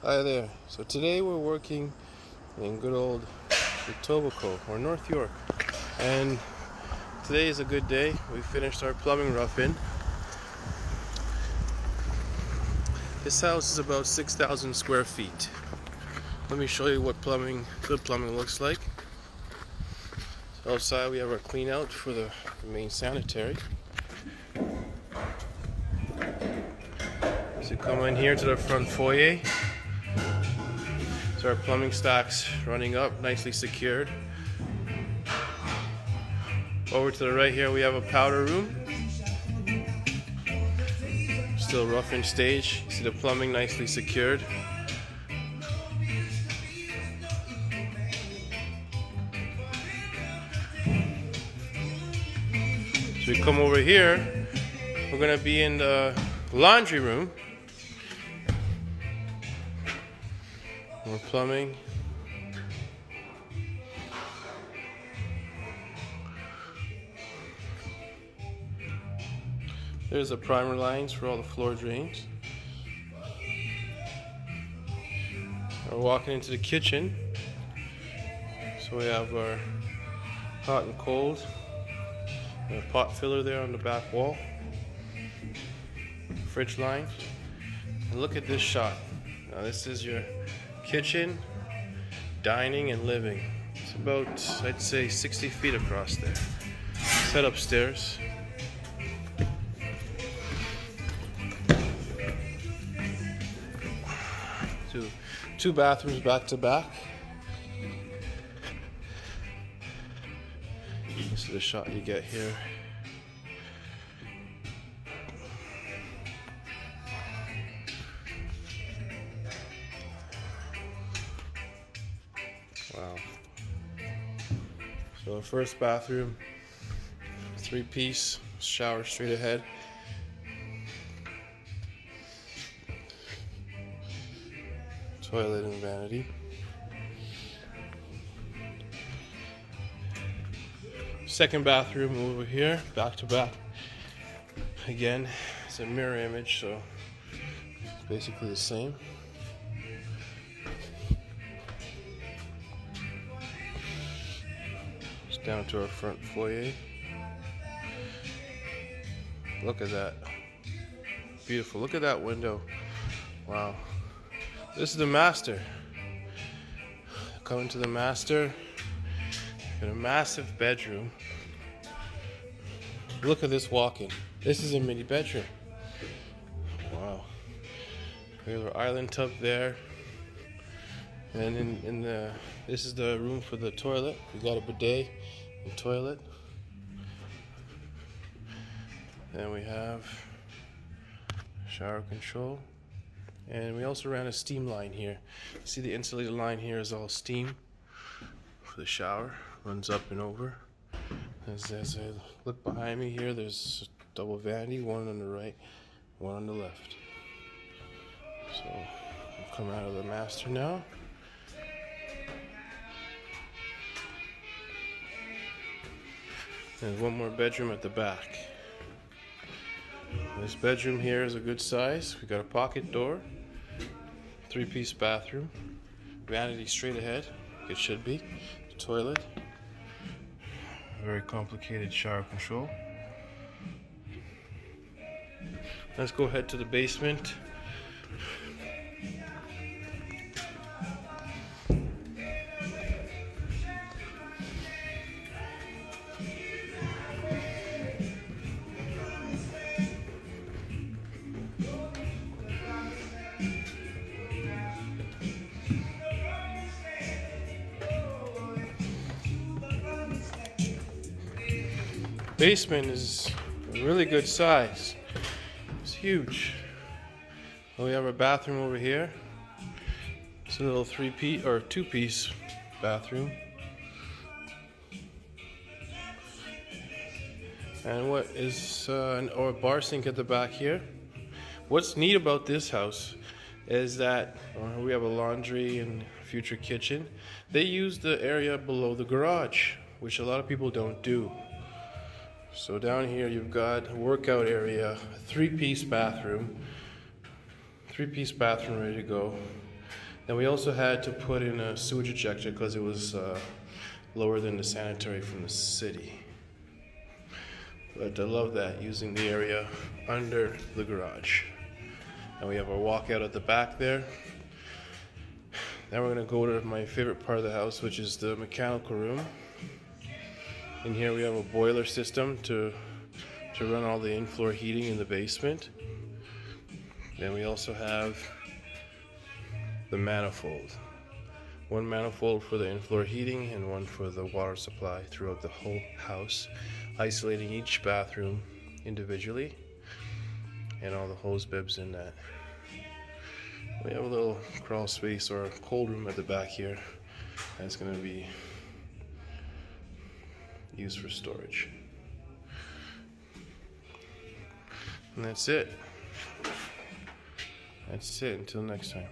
Hi there. So today we're working in good old Etobicoke or North York, and today is a good day. We finished our plumbing rough-in. This house is about 6,000 square feet. Let me show you what good plumbing looks like. So outside we have our clean out for the main sanitary. So come in here to the front foyer. So our plumbing stacks running up, nicely secured. Over to the right here we have a powder room. Still rough-in stage. You see the plumbing nicely secured. So we come over here, we're gonna be in the laundry room. More plumbing. There's the primer lines for all the floor drains. We're walking into the kitchen. So we have our hot and cold. A pot filler there on the back wall. Fridge line. And look at this shot. Now this is your kitchen, dining, and living. It's about, I'd say, 60 feet across there. Set upstairs. Two bathrooms back to back. This is the shot you get here. Wow. So the first bathroom, 3-piece, shower straight ahead. Toilet and vanity. Second bathroom over here, back to back. Again, it's a mirror image, so it's basically the same. It's down to our front foyer. Look at that. Beautiful. Look at that window. Wow. This is the master. Coming to the master. Got a massive bedroom. Look at this walk-in. This is a mini bedroom. Wow. We have our island tub there. And this is the room for the toilet. We got a bidet and toilet. Then we have shower control. And we also ran a steam line here. You see the insulated line here is all steam for the shower. Runs up and over. As I look behind me here, there's a double vanity, one on the right, one on the left. So we'll come out of the master now. There's one more bedroom at the back. This bedroom here is a good size. We got a pocket door, 3-piece bathroom, vanity straight ahead, it should be, the toilet, very complicated shower control. Let's go ahead to the basement. Basement is a really good size. It's huge. Well, we have our bathroom over here. It's a little 3-piece or 2-piece bathroom. And what is or a bar sink at the back here. What's neat about this house is that we have a laundry and future kitchen. They use the area below the garage, which a lot of people don't do. So down here you've got a workout area, a 3-piece bathroom ready to go. Then we also had to put in a sewage ejector because it was lower than the sanitary from the city. But I love that, using the area under the garage. And we have our walkout at the back there. Now we're going to go to my favorite part of the house, which is the mechanical room. In here we have a boiler system to run all the in-floor heating in the basement. Then we also have the manifold. One manifold for the in-floor heating and one for the water supply throughout the whole house, isolating each bathroom individually and all the hose bibs in that. We have a little crawl space or a cold room at the back here that's going to be used for storage. And that's it. That's it until next time.